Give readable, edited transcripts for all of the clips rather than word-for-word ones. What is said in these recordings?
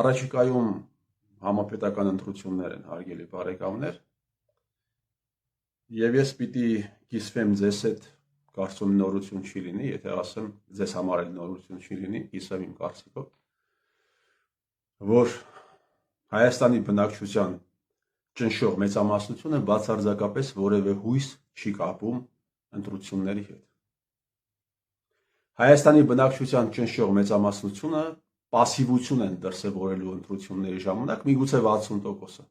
Առաջիկայում համապետական ընտրություններ են, հարգելի բարեկամներ, եւ ես պիտի կիսվեմ ձեզ հետ, կարծում նորություն չի լինի, եթե ասեմ ձեզ համար էլ նորություն չի լինի, կիսվեմ իմ կարծիքով, որ Հայաստանի բնակչության ճնշող մեծամասնությունը բացարձակապես որևէ հույս չի կապում ընտրությունների հետ։ Հայաստանի բնակչության ճնշող մեծամասնությունը պասիվություն են դրսևորելու ընտրությունների ժամանակ, միգուցե 60%-ը։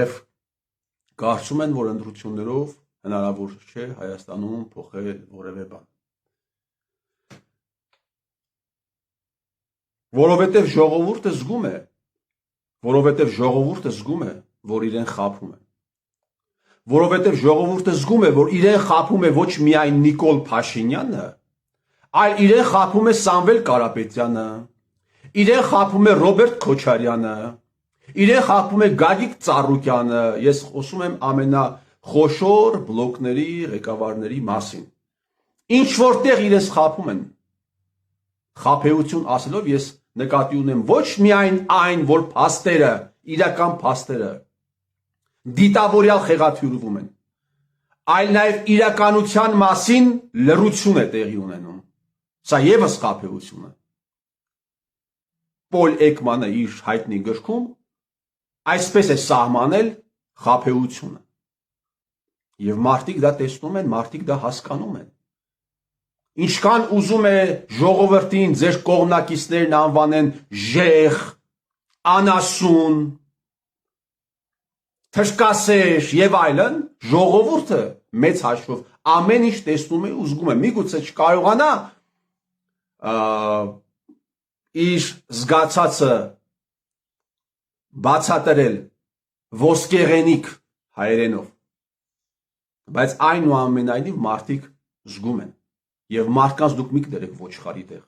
Եվ կարծում են, որ ընտրություններով հնարավոր չէ Հայաստանում փոխել որևէ բան։ Որովհետև ժողովուրդը զգում է, որ իրեն խաբում են։ Որովհետև ժողովուրդը զգում է, որ իրեն խաբում է ոչ միայն Նիկոլ Փաշինյանը, այլ իրեն խաբում է Սամվել Կարապետյանը, իրեն խաբում է Ռոբերտ Քոչարյանը, իրեն խաբում է Գագիկ Ծառուկյանը, ես խոսում եմ ամենախոշոր բլոկների ղեկավարների մասին։ Ինչ որտեղ իրենց խաբում են, խաբեություն ասելով ես նկատի ունեմ ոչ միայն այն, որ փաստերը, իրական փաստերը դիտավորյալ խեղաթյուրվում են, այլ նաև իրականության մասին լռություն է տեղի ունենում։ Սա եւս խաբեություն է։ Պոլ Էկմանը իր հայտնի գրքում այսպես է սահմանել խաբեությունը։ Եվ մարդիկ դա տեսնում են, մարդիկ դա հասկանում են։ Ինչքան ուզում է ժողովրդին ձեր կողմնակիցներն անվանեն ժեղ, անասուն, թշկասեր եւ այլն, ժողովուրդը մեծ հաշվով ամեն ինչ տեսնում է ու զգում է, միգուցե չկարողանա իր զգացածը բացատրել ոսկեղենիկ հայերենով, բայց այնուամենայնիվ մարդիկ զգում են եւ մարդկանց դուք մի կդրեք ոչխարի տեղ։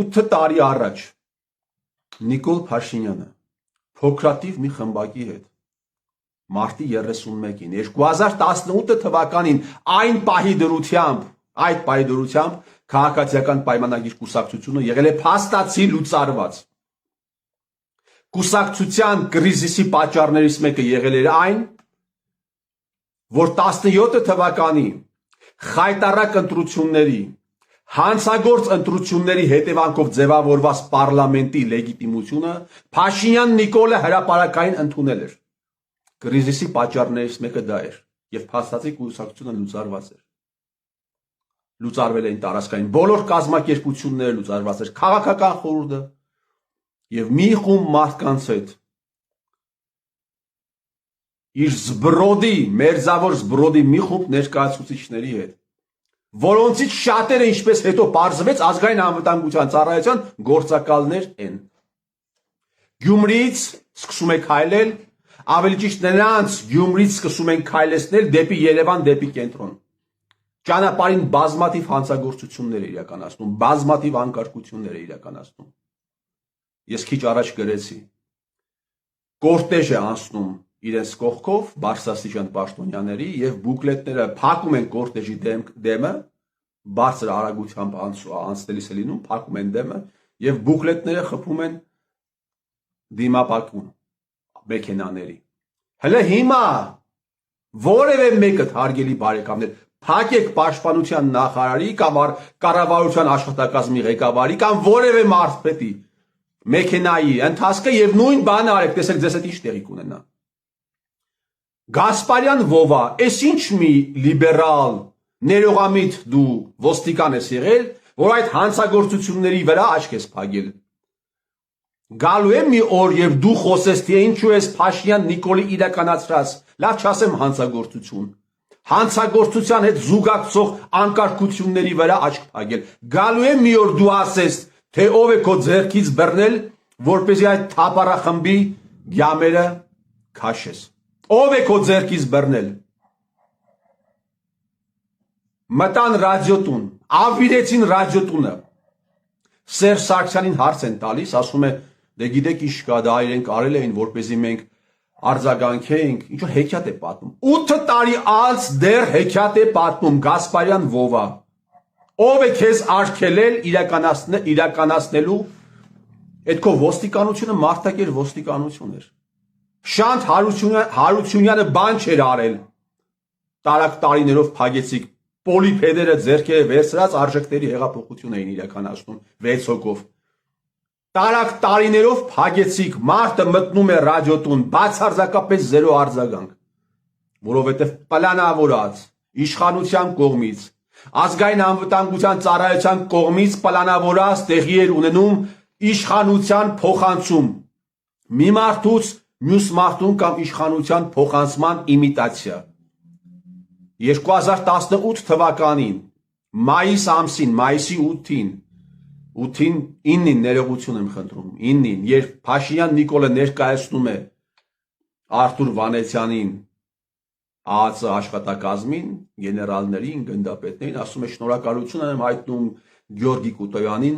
Ութ տարի առաջ Նիկոլ Փաշինյանը փոքրատիվ մի խմբակի հետ մարտի 31-ին 2018 թվականին այդ պահի դրությամբ քաղաքացիական պայմանագիր կուսակցությունը եղել է փաստացի լուծարված։ Կուսակցության կրիզիսի պատճառներից մեկը եղել էր այն, որ 17 թվականի խայտառակ ընտրությունների, հանցագործ ընտրությունների հետևանքով ձևավորված պարլամենտի լեգիտիմությունը Փաշինյան Նիկոլը հրապարակային ընդունել էր։ Կրիզիսի պատճառներից մեկը դա էր, եւ փաստացի կուսակցությունը լուծարված էր։ Լուծարվել էին տարածքային բոլոր կազմակերպությունները, լուծարված էր քաղաքական խորհուրդը եւ մի խումբ մարդկանց հետ իր զբրոդի, մերձավոր զբրոդի մի խումբ ներկայացուցիչների հետ, որոնցից շատերը, ինչպես հետո պարզվեց, ազգային անվտանգության ծառայության գործակալներ են։ Գյումրիից սկսում է քայլել, ավելի ճիշտ նրանց Գյումրիից սկսում են քայլեցնել դեպի Երևան, դեպի կենտրոն։ Ճանապարհին բազմաթիվ հանցագործություններ է իրականացնում, բազմաթիվ անկարգություններ է իրականացնում։ Ես քիչ առաջ գրեցի, կորտեժ է անցնում իրենց կողքով բարձրաստիճան պաշտոնյաների եւ բուկլետները փակում են կորտեժի դեմը, բարձր արագությամբ անցնելիս է լինում, փակում են դեմը եւ բուկլետները խփում են դիմապակուն մեքենաների։ Հələ հիմա որևէ մեկը հարգելի բարեկամներ, փակեք պաշտպանության նախարարի կամ կառավարության աշխատակազմի ղեկավարի կամ որևէ մարզպետի մեքենայի ընթացքը եւ նույն բանը արեք, տեսեք ձեզ հետ ինչ տեղի կունենա։ Գասպարյան Վովա, այս ինչ մի լիբերալ, ներողամիտ դու ոստիկան ես եղել, որ այդ հանցագործությունների վրա աչք ես փակել։ Գալու է մի օր եւ դու խոսես, թե ինչու ես Փաշինյան Նիկոլի իրականացրած, լավ չասեմ հանցագործություն, հանցագործության հետ զուգակցող անկարգությունների վրա աչք փակել։ Գալու է մի օր դու ասես, թե ով է քո ձեռքից բռնել, որպեսզի այդ թափառախմբի գյամերը քաշես։ Ով է քո ձեռքից բռնել։ Մտան ռադիոտուն, ավիրեցին ռադիոտունը։ Սերժ Սարգսյանին հարց են տալիս, ասում է, դե գիտեք ինչ կա, դա իրենք արել էին, որպեսզի մենք արձագանքենք, ինչ որ հեքիաթ է պատմում։ 8 տարի անց դեռ հեքիաթ է պատմում Գասպարյան Վովա։ Ով է քեզ արգելել իրականացնելու այդ քո ոստիկանությունը մարդակեր ոստիկանություն էր։ Շանթ Հարությունյանը բան չէր արել։ Տարակ տարիներով փագեցիկ պոլիփեդերը ձեռքերը վերցրած արժեքների հեղափոխություն էին իրականացնում 6 հոգով։ Տարակ տարիներով փագեցիկ մարդը մտնում է ռադիոտուն, բացարձակապես զերո արձագանք, որովհետև պլանավորած իշխանության կողմից, ազգային անվտանգության ծառայության կողմից պլանավորած տեղի էր ունենում իշխանության փոխանցում, մի մարդուց մյուս մարդուն կամ իշխանության փոխանցման իմիտացիա։ 2018 թվականին մայիս ամսին, մայիսի 9-ին ներողություն եմ խնդրում, 9-ին, երբ Փաշինյան Նիկոլը ներկայացնում է Արթուր Վանեցյանին ԱԱԾ աշխատակազմին, գեներալներին, գնդապետներին, ասում է շնորհակալություն եմ հայտնում Գյորգի Կուտոյանին,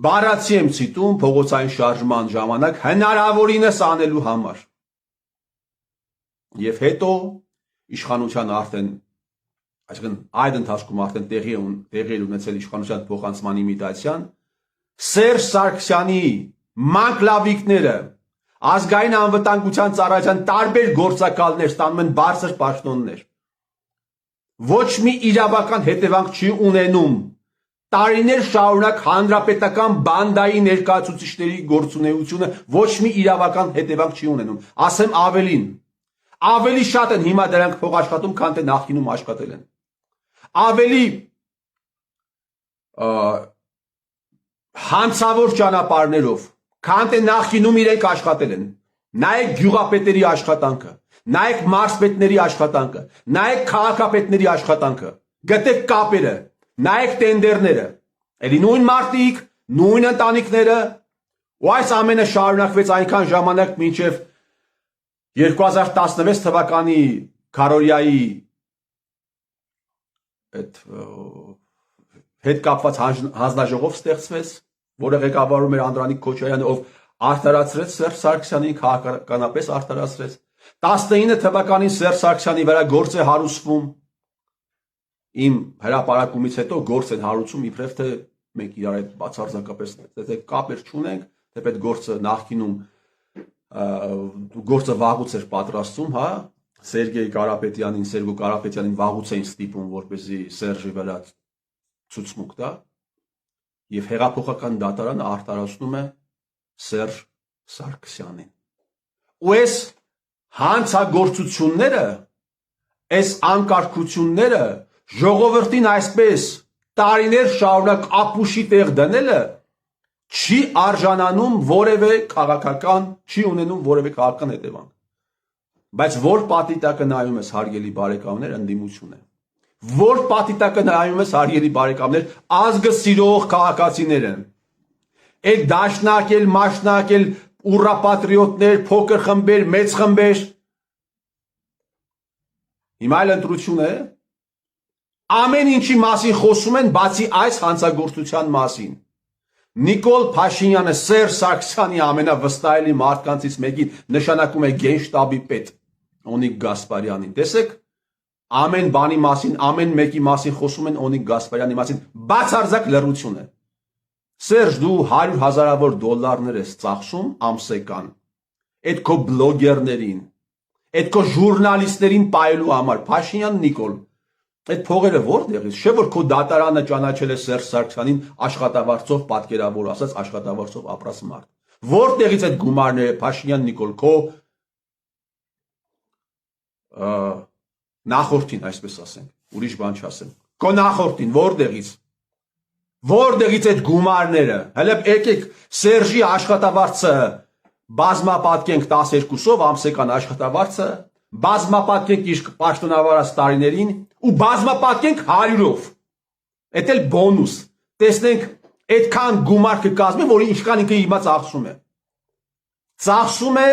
բառացի եմ ցիտում փողոցային շարժման ժամանակ հնարավորինս անելու համար։ Եվ հետո իշխանության արդեն, այսինքն այդ ընթացքում արդեն տեղի ունեցել իշխանության փոխանցման իմիտացիան, Սերժ Սարգսյանի մանկլավիկները, ազգային անվտանգության ծառայության տարբեր գործակալներ ստանում են բարձր պաշտոններ։ Ոչ մի իրավական հետևանք չի ունենում տարիներ շարունակ հանրապետական բանդայի ներկայացուցիչների գործունեությունը ոչ մի իրավական հետևանք չի ունենում։ Ասեմ ավելին, ավելի շատ են հիմա դրանք փող աշխատում, քան թե նախկինում աշխատել են։ Ավելի հանցավոր ճանապարհներով, քան թե նախկինում իրենք աշխատել են։ Նայեք գյուղապետերի աշխատանքը, նայեք մարզպետների աշխատանքը, նայեք քաղաքապետների աշխատանքը, գտեք կապերը, նայեք տենդերները, էլի նույն մարդիկ, նույն ընտանիքները, ու այս ամենը շարունակվեց այնքան ժամանակ, մինչև 2016 թվականի Քարորիայի հետ կապված հանձնաժողով ստեղծվեց, որը ղեկավարում էր Անդրանիկ Քոչարյանը, ով արդարացրեց Սերժ Սարգսյանին, քաղաքականապես արդարացրեց։ 19 թվականին Սերժ Սարգսյանի վրա գործ է հարուցվում, իմ հրապարակումից հետո գործ են հարուցում, իբրև թե մենք իրար հետ բացարձակապես կապեր չունենք, թեպետ գործը նախկինում գործը վաղուց էր պատրաստում, հա, Սերգեյ Կարապետյանին, Սերգո Կարապետյանին վաղուց էին ստիպում, որպեսզի Սերժի վրա ցուցմուկ տա, եւ հեղափոխական դատարանը արտարացնում է Սերժ Սարգսյանին։ Ու այս հանցագործությունները, այս անկարգությունները ժողովրդին այսպես տարիներ շարունակ ապուշի տեղ դնելը չի արժանանում որևէ քաղաքական, չի ունենում որևէ քաղաքական հետևանք։ Բայց որ պատիտակը նայում ես, հարգելի բարեկամներ, ընդդիմություն է։ Որ պատիտակը նայում ես, հարգելի բարեկամներ, ազգը սիրող քաղաքացիներ են։ Այդ դաշնակել, մաշնակել, ուռապատրիոտներ, փոքր խմբեր, մեծ խմբեր։ Հիմա այլ ընտրություն է։ Ամեն ինչի մասին խոսում են, բացի այս հանցագործության մասին։ Նիկոլ Փաշինյանը Սերժ Սարգսյանի ամենավստահելի մարդկանցից մեկին նշանակում է գենշտաբի պետ Օնիկ Գասպարյանին։ Տեսեք, ամեն բանի մասին, ամեն մեկի մասին խոսում են Օնիկ Գասպարյանի մասին, բացարձակ լռություն է։ Սերժ, դու 100 հազարավոր դոլարներ ես ծախսում ամսեկան այդ քո բլոգերներին, այդ քո ժուրնալիստներին պայելու համար։ Փաշինյան Նիկոլ, այդ փողերը որտեղից։ Չէ՞ որ քո դատարանը ճանաչել է Սերժ Սարգսյանին աշխատավարձով, պատկերավոր ասած աշխատավարձով ապրած մարդ։ Որտեղից այդ գումարները, Փաշինյան Նիկոլ, քո նախորդին, այսպես ասենք, ուրիշ բան չասեմ։ Քո նախորդին որտեղից։ Որտեղից այդ գումարները։ Հələ եկեք Սերժի աշխատավարձը բազմապատկենք 12-ով ամսական աշխատավարձը, բազմապատկենք իր պաշտոնավարած տարիներին ու բազմապատկենք 100-ով։ Էդ էլ բոնուս։ Տեսնենք այդքան գումար կկազմի, որի ինչքան ինքը հիմա ծախսում է։ Ծախսում է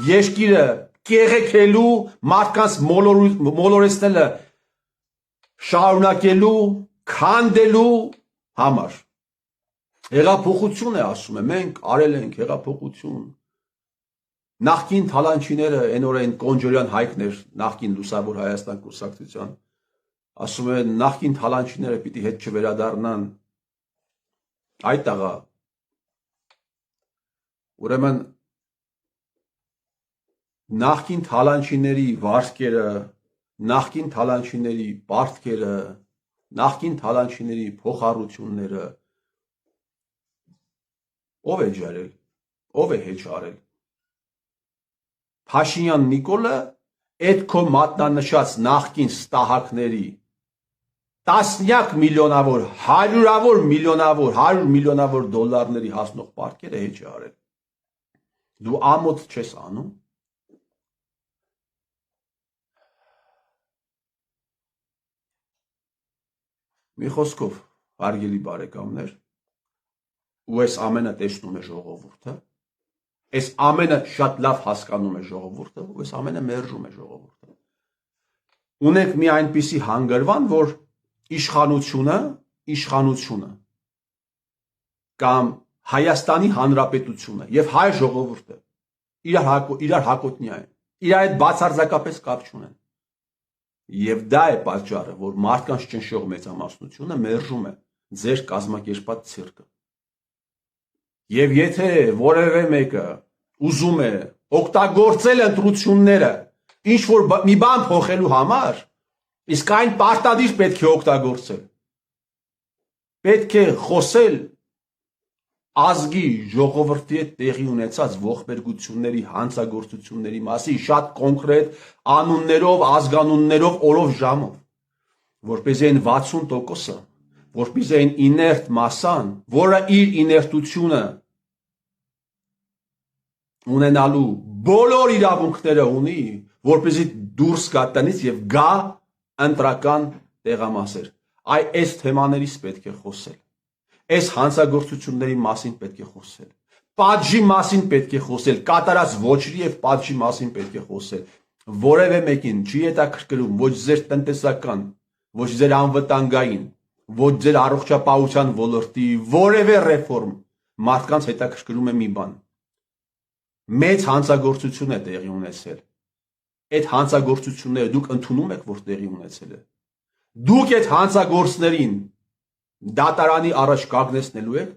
երկիրը կեղեքելու, մարդկանց մոլորեցնելը շարունակելու, քանդելու համար։ Հեղափոխություն է ասում է, մենք արել ենք հեղափոխություն։ Նախկին թալանչիները, այն օրը այն Կոնջորյան Հայկներ, նախկին Լուսավոր Հայաստան կուսակցության, ասում են նախկին թալանչիները պիտի հետ չվերադառնան։ Այդ աղա, ուրեմն նախկին թալանչիների վարքերը, նախկին թալանչիների պարտքերը, նախկին թալանչիների փոխառությունները ով է ջարել, ով է հեչ արել։ Փաշինյան Նիկոլը այդ քո մատնանշած նախկին ստահակների տասնյակ միլիոնավոր, հարյուրավոր միլիոնավոր, 100 միլիոնավոր դոլարների հասնող պարտքերը հեչ է արել։ Դու ամոթ չես անում։ Մի խոսքով, հարգելի բարեկամներ, ու այս ամենը տեսնում է ժողովուրդը, այս ամենը շատ լավ հասկանում է ժողովուրդը, ու այս ամենը մերժում է ժողովուրդը։ Ունենք մի այնպիսի հանգրվան, որ իշխանությունը կամ Հայաստանի Հանրապետությունը եւ հայ ժողովուրդը իրար հակոտնյա են, իրար հետ բացարձակապես կապ չունեն։ Եվ դա է պատճառը, որ մարդկանց ճնշող մեծամասնությունը մերժում է ձեր կազմակերպած ցիրկը։ Եվ եթե որևէ մեկը ուզում է օգտագործել ընտրությունները ինչ որ մի բան փոխելու համար, իսկ այն պարտադիր պետք է օգտագործել։ Պետք է խոսել ազգի ժողովրդի հետ տեղի ունեցած ողբերգությունների, հանցագործությունների մասին շատ կոնկրետ անուններով, ազգանուններով, օրով, ժամով, որպեսզի այն 60%-ը, որպեսզի այն իներտ մասան, որը իր իներտությունը ունենալու բոլոր իրավունքները ունի, որպեսզի դուրս գա տնից եւ գա ընտրական տեղամասեր։ Այս թեմաներից պետք է խոսել։ Այս հանցագործությունների մասին պետք է խոսել։ Պատժի մասին պետք է խոսել, կատարած ոչրի եւ պատժի մասին պետք է խոսել։ Որևէ մեկին չի հետաքրքրում ոչ ձեր տնտեսական, ոչ ձեր անվտանգային, ոչ ձեր առողջապահության ոլորտի որևէ ռեֆորմ, մարդկանց հետաքրքրում է մի բան։ Մեծ հանցագործություն է տեղի ունեցել։ Այդ հանցագործությունները դուք ընդունում եք, որ տեղի ունեցել է։ Դուք այդ հանցագործներին դատարանի առաջ կանգնեցնելու եք,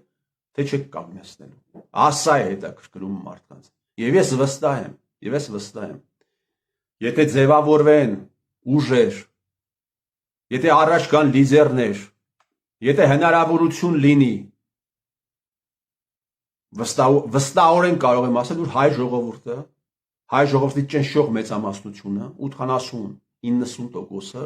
թե չեք կանգնեցնելու։ Ասա է հետաքրքրում մարդկանց։ Եվ ես վստահ եմ, եթե ձևավորվեն ուժեր, եթե առաջ կան լիդերներ, եթե հնարավորություն լինի, վստահորեն կարող եմ ասել, որ հայ ժողովրդի ճնշող մեծամասնությունը 80-90%-ը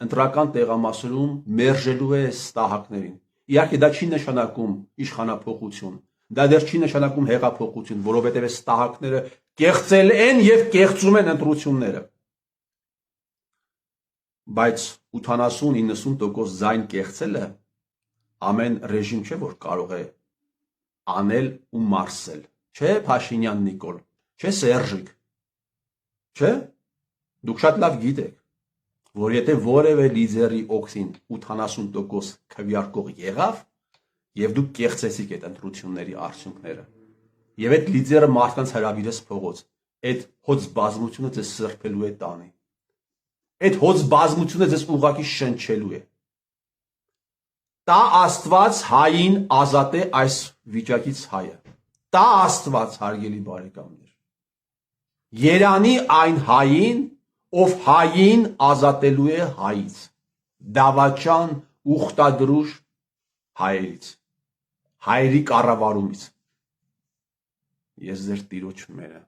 ընտրական տեղամասերում մերժելու է ստահակներին։ Իհարկե դա չի նշանակում իշխանափոխություն, դա դեռ չի նշանակում հեղափոխություն, որովհետև այս ստահակները կեղծել են եւ կեղծում են ընտրությունները։ Բայց 80-90% ձայն կեղծելը ամեն ռեժիմ չէ, որ կարող է անել ու մարսել։ Չէ, Փաշինյան Նիկոլ, չէ, Սերժիկ։ Չէ, դուք շատ լավ գիտեք, որ եթե որևէ լիդերի օգտին 80% քվեարկող եղավ, եւ դուք կեղծեցիք այդ ընտրությունների արդյունքները, եւ այդ լիդերը մարդկանց հրավիրեց փողոց, այդ հոց բազմությունը ձեզ սրբելու է տանի, այդ հոց բազմությունը ձեզ ուղղակի շնչելու է։ Տա Աստված հային ազատե այս վիճակից հայը։ Տա Աստված, հարգելի բարեկամներ։ Երանի այն հային, ով հային ազատելու է հայից, դավաճան ուխտադրուժ հայերից, հայերի կառավարումից։ Ես ձեր տիրոջ մերը